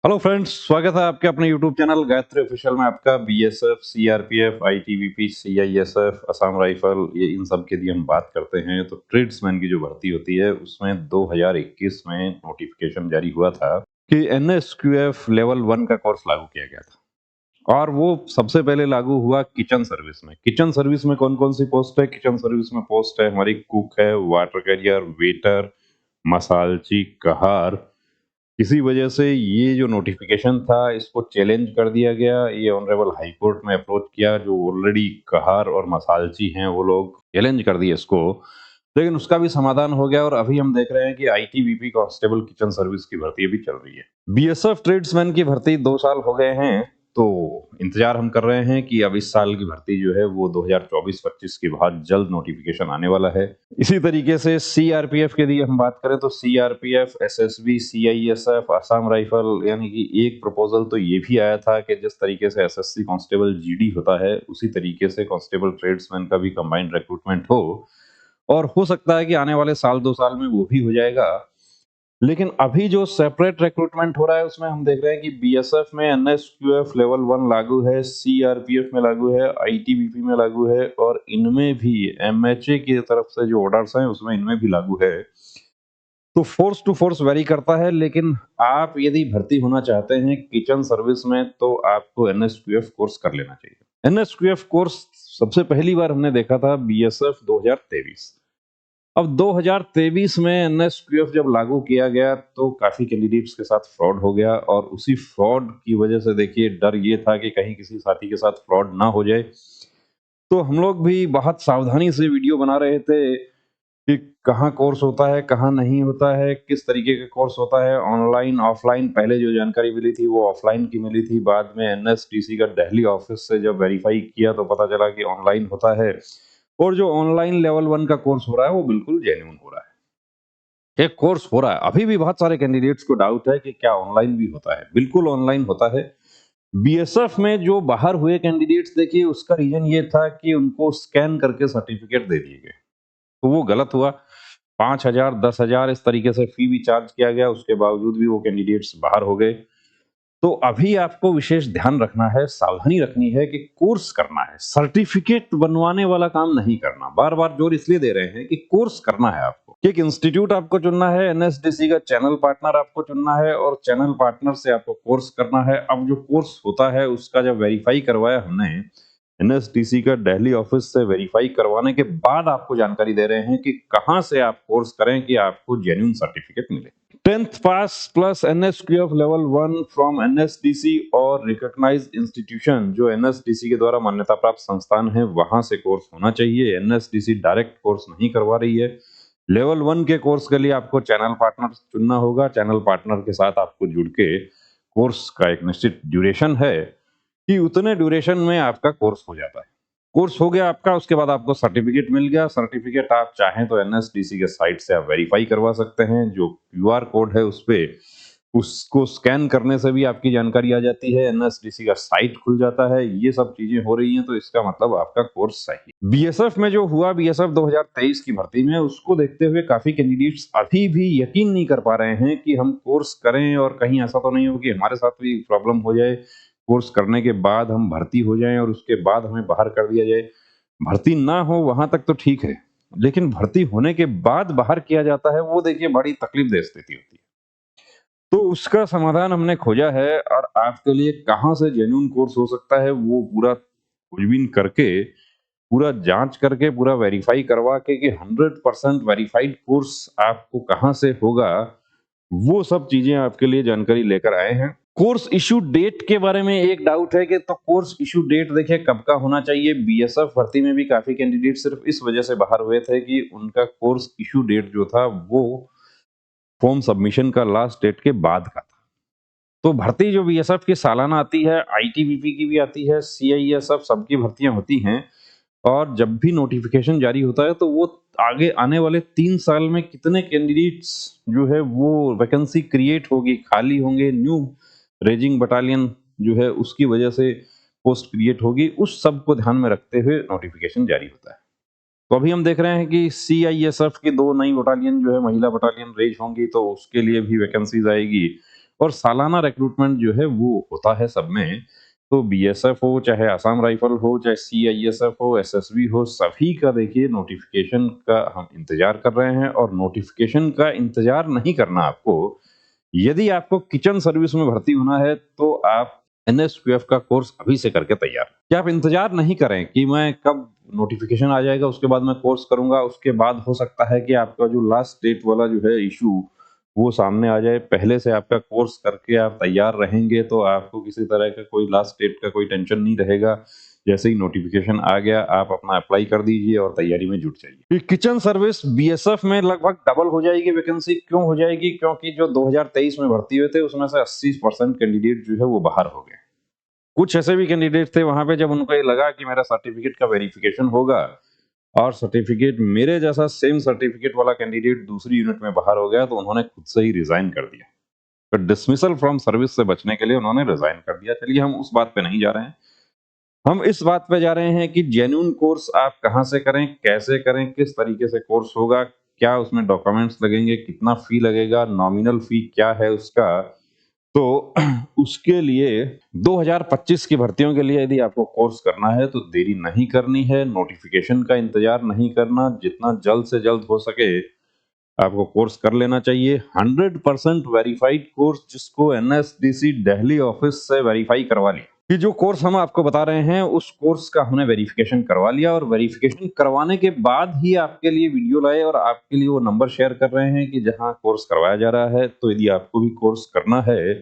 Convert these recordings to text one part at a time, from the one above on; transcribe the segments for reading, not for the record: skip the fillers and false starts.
Hello friends, स्वागत है आपके अपने यूट्यूब चैनल गायत्री ऑफिशियल में। आपका BSF, CRPF, ITBP, CISF, Assam rifle, ये इन सब की यदि हम बात करते हैं तो ट्रेड्समैन की जो भर्ती होती है उसमें 2021 में नोटिफिकेशन जारी हुआ था कि एनएसक्यूएफ लेवल 1 का कोर्स लागू किया गया था। और वो सबसे पहले लागू हुआ किचन सर्विस में। किचन सर्विस में कौन कौन सी पोस्ट है? किचन सर्विस में पोस्ट है हमारी कुक है, वाटर कैरियर, वेटर, मसालची, कहार। इसी वजह से ये जो नोटिफिकेशन था इसको चैलेंज कर दिया गया। ये ऑनरेबल हाई कोर्ट में अप्रोच किया। जो ऑलरेडी कहार और मसालची हैं वो लोग चैलेंज कर दिए इसको, लेकिन उसका भी समाधान हो गया और अभी हम देख रहे हैं कि आईटीबीपी कांस्टेबल किचन सर्विस की भर्ती अभी चल रही है। बीएसएफ ट्रेड्समैन की भर्ती 2 साल हो गए हैं, तो इंतजार हम कर रहे हैं कि अब इस साल की भर्ती जो है वो 2024-25 के बाद जल्द नोटिफिकेशन आने वाला है। इसी तरीके से सीआरपीएफ के लिए हम बात करें तो CRPF, SSB, CISF, Assam rifle, यानी कि एक प्रपोजल तो ये भी आया था कि जिस तरीके से एसएससी कांस्टेबल जीडी होता है उसी तरीके से कांस्टेबल ट्रेड्समैन का भी कंबाइंड रिक्रूटमेंट हो, और हो सकता है कि आने वाले साल 2 साल में वो भी हो जाएगा। लेकिन अभी जो सेपरेट रिक्रूटमेंट हो रहा है उसमें हम देख रहे हैं कि बीएसएफ में एनएसक्यूएफ लेवल 1 लागू है, सीआरपीएफ में लागू है, आईटीबीपी में लागू है, और इनमें भी एमएचए की तरफ से जो ऑर्डर्स हैं उसमें इनमें भी लागू है। तो फोर्स टू फोर्स वेरी करता है, लेकिन आप यदि भर्ती होना चाहते हैं किचन सर्विस में तो आपको एनएसक्यूएफ कोर्स कर लेना चाहिए। एनएसक्यूएफ कोर्स सबसे पहली बार हमने देखा था बीएसएफ 2023। अब 2023 में एनएसक्यूएफ जब लागू किया गया तो काफी कैंडिडेट्स के साथ फ्रॉड हो गया, और उसी फ्रॉड की वजह से देखिए डर ये था कि कहीं किसी साथी के साथ फ्रॉड ना हो जाए। तो हम लोग भी बहुत सावधानी से वीडियो बना रहे थे कि कहाँ कोर्स होता है, कहाँ नहीं होता है, किस तरीके का कोर्स होता है, ऑनलाइन ऑफलाइन। पहले जो जानकारी मिली थी वो ऑफलाइन की मिली थी, बाद में एनएसटीसी का दिल्ली ऑफिस से जब वेरीफाई किया तो पता चला कि ऑनलाइन होता है। और जो ऑनलाइन लेवल 1 का कोर्स हो रहा है वो बिल्कुल जेन्युइन हो रहा है। एक कोर्स हो रहा है। अभी भी बहुत सारे कैंडिडेट्स को डाउट है कि क्या ऑनलाइन भी होता है। बिल्कुल ऑनलाइन होता है। बीएसएफ में जो बाहर हुए कैंडिडेट्स, देखिए उसका रीजन ये था कि उनको स्कैन करके सर्टिफिकेट दे दिए गए, तो वो गलत हुआ। 5,000, 10,000 इस तरीके से फी भी चार्ज किया गया, उसके बावजूद भी वो कैंडिडेट्स बाहर हो गए। तो अभी आपको विशेष ध्यान रखना है, सावधानी रखनी है कि कोर्स करना है, सर्टिफिकेट बनवाने वाला काम नहीं करना। बार बार जोर इसलिए दे रहे हैं कि कोर्स करना है आपको। एक इंस्टीट्यूट आपको चुनना है, एनएसडीसी का चैनल पार्टनर आपको चुनना है, और चैनल पार्टनर से आपको कोर्स करना है। अब जो कोर्स होता है उसका जब वेरीफाई करवाया हमने एनएसडीसी का दिल्ली ऑफिस से, वेरीफाई करवाने के बाद आपको जानकारी दे रहे हैं कि कहां से आप कोर्स करें कि आपको जेन्युइन सर्टिफिकेट मिले। 10th pass plus NSQF level 1 from NSDC और रिकॉग्नाइज्ड इंस्टीट्यूशन, जो एनएसडीसी के द्वारा मान्यता प्राप्त संस्थान है वहां से कोर्स होना चाहिए। एनएसडीसी डायरेक्ट कोर्स नहीं करवा रही है। लेवल 1 के कोर्स के लिए आपको चैनल पार्टनर चुनना होगा। चैनल पार्टनर के साथ आपको जुड़ के कोर्स का एक निश्चित ड्यूरेशन है कि उतने ड्यूरेशन में आपका कोर्स हो जाता है। कोर्स हो गया आपका, उसके बाद आपको सर्टिफिकेट मिल गया। सर्टिफिकेट आप चाहें तो एनएसडीसी के साइट से आप वेरीफाई करवा सकते हैं। जो क्यूआर कोड है उस पे, उसको स्कैन करने से भी आपकी जानकारी आ जाती है, एनएसडीसी का साइट खुल जाता है। ये सब चीजें हो रही हैं, तो इसका मतलब आपका कोर्स सही है। बीएसएफ में जो हुआ, बीएसएफ 2023 की भर्ती में, उसको देखते हुए काफी कैंडिडेट्स अभी भी यकीन नहीं कर पा रहे हैं कि हम कोर्स करें और कहीं ऐसा तो नहीं हो कि हमारे साथ भी प्रॉब्लम हो जाए, कोर्स करने के बाद हम भर्ती हो जाएं और उसके बाद हमें बाहर कर दिया जाए। भर्ती ना हो वहां तक तो ठीक है, लेकिन भर्ती होने के बाद बाहर किया जाता है, वो देखिए बड़ी तकलीफ दे स्थिति होती है। तो उसका समाधान हमने खोजा है, और आपके लिए कहाँ से जेन्युइन कोर्स हो सकता है वो पूरा खोजबीन करके, पूरा जांच करके, पूरा वेरीफाई करवा के कि 100% वेरीफाइड कोर्स आपको कहाँ से होगा, वो सब चीजें आपके लिए जानकारी लेकर आए हैं। कोर्स इशू डेट के बारे में एक डाउट है कि तो कोर्स इशू डेट देखिए कब का होना चाहिए। बीएसएफ भर्ती में भी काफी कैंडिडेट सिर्फ इस वजह से बाहर हुए थे कि उनका कोर्स इशू डेट जो था वो फॉर्म सबमिशन का लास्ट डेट के बाद का था। तो भर्ती जो बीएसएफ की सालाना आती है, आईटीबीपी की भी आती है, सीआईएसएफ, सबकी भर्तियां होती हैं। और जब भी नोटिफिकेशन जारी होता है तो वो आगे आने वाले 3 साल में कितने कैंडिडेट्स जो है वो वैकेंसी क्रिएट होगी, खाली होंगे, न्यू रेजिंग बटालियन जो है उसकी वजह से पोस्ट क्रिएट होगी, उस सब को ध्यान में रखते हुए नोटिफिकेशन जारी होता है। तो अभी हम देख रहे हैं कि सीआईएसएफ की 2 नई बटालियन जो है महिला बटालियन रेज होंगी, तो उसके लिए भी वैकेंसीज आएगी। और सालाना रिक्रूटमेंट जो है वो होता है सब में। तो बीएसएफ हो, चाहे असम राइफल हो, चाहे सीआईएसएफ हो, एसएसबी हो, सभी का देखिए नोटिफिकेशन का हम इंतजार कर रहे हैं। और नोटिफिकेशन का इंतजार नहीं करना आपको, यदि आपको किचन सर्विस में भर्ती होना है तो आप एनएसक्यूएफ का कोर्स अभी से करके तैयार। क्या आप इंतजार नहीं करें कि मैं कब नोटिफिकेशन आ जाएगा उसके बाद मैं कोर्स करूंगा, उसके बाद हो सकता है कि आपका जो लास्ट डेट वाला जो है इशू वो सामने आ जाए। पहले से आपका कोर्स करके आप तैयार रहेंगे तो आपको किसी तरह का कोई लास्ट डेट का कोई टेंशन नहीं रहेगा। जैसे ही नोटिफिकेशन आ गया आप अपना अप्लाई कर दीजिए और तैयारी में जुट जाइए। किचन सर्विस बीएसएफ में लगभग डबल हो जाएगी वैकेंसी। क्यों हो जाएगी? क्योंकि जो 2023 में भर्ती हुए थे उसमें से 80% कैंडिडेट जो है वो बाहर हो गए। कुछ ऐसे भी कैंडिडेट थे वहां पे, जब उनको ये लगा कि मेरा सर्टिफिकेट का वेरिफिकेशन होगा और सर्टिफिकेट मेरे जैसा सेम सर्टिफिकेट वाला कैंडिडेट दूसरी यूनिट में बाहर हो गया, तो उन्होंने खुद से ही रिजाइन कर दिया। तो डिसमिसल फ्रॉम सर्विस से बचने के लिए उन्होंने रिजाइन कर दिया। चलिए हम उस बात पे नहीं जा रहे हैं, हम इस बात पे जा रहे हैं कि जेन्युइन कोर्स आप कहाँ से करें, कैसे करें, किस तरीके से कोर्स होगा, क्या उसमें डॉक्यूमेंट्स लगेंगे, कितना फी लगेगा, नॉमिनल फी क्या है उसका। तो उसके लिए 2025 की भर्तियों के लिए यदि आपको कोर्स करना है तो देरी नहीं करनी है, नोटिफिकेशन का इंतजार नहीं करना, जितना जल्द से जल्द हो सके आपको कोर्स कर लेना चाहिए। 100% वेरीफाइड कोर्स, जिसको एनएसडीसी दिल्ली ऑफिस से वेरीफाई करवा लिया कि जो कोर्स हम आपको बता रहे हैं उस कोर्स का हमने वेरिफिकेशन करवा लिया, और वेरिफिकेशन करवाने के बाद ही आपके लिए वीडियो लाए और आपके लिए वो नंबर शेयर कर रहे हैं कि जहां कोर्स करवाया जा रहा है। तो यदि आपको भी कोर्स करना है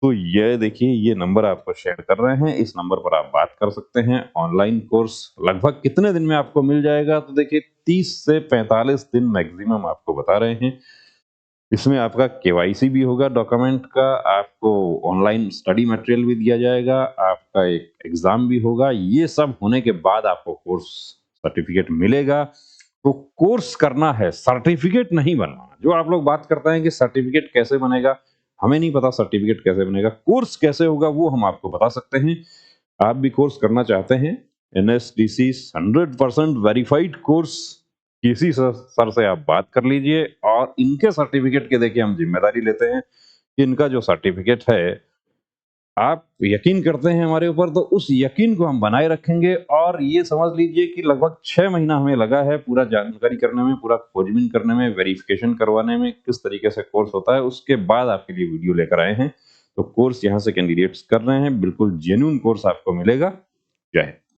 तो ये देखिए, ये नंबर आपको शेयर कर रहे हैं, इस नंबर पर आप बात कर सकते हैं। ऑनलाइन कोर्स लगभग कितने दिन में आपको मिल जाएगा? तो देखिए 30 से 45 दिन मैक्सिमम आपको बता रहे हैं। इसमें आपका केवाईसी भी होगा डॉक्यूमेंट का, आपको ऑनलाइन स्टडी मटेरियल भी दिया जाएगा, आपका एक एग्जाम भी होगा। ये सब होने के बाद आपको कोर्स सर्टिफिकेट मिलेगा। तो कोर्स करना है, सर्टिफिकेट नहीं बनवाना। जो आप लोग बात करते हैं कि सर्टिफिकेट कैसे बनेगा, हमें नहीं पता सर्टिफिकेट कैसे बनेगा। कोर्स कैसे होगा वो हम आपको बता सकते हैं। आप भी कोर्स करना चाहते हैं, एनएसडीसी 100% वेरीफाइड कोर्स, किसी सर से आप बात कर लीजिए। और इनके सर्टिफिकेट के देखिए हम जिम्मेदारी लेते हैं कि इनका जो सर्टिफिकेट है, आप यकीन करते हैं हमारे ऊपर तो उस यकीन को हम बनाए रखेंगे। और ये समझ लीजिए कि लगभग 6 महीना हमें लगा है पूरा जानकारी करने में, पूरा खोजबीन करने में, वेरिफिकेशन करवाने में, किस तरीके से कोर्स होता है। उसके बाद आपके लिए वीडियो लेकर आए हैं। तो कोर्स यहाँ से कैंडिडेट्स कर रहे हैं, बिल्कुल जेन्युइन कोर्स आपको मिलेगा। जय हिंद।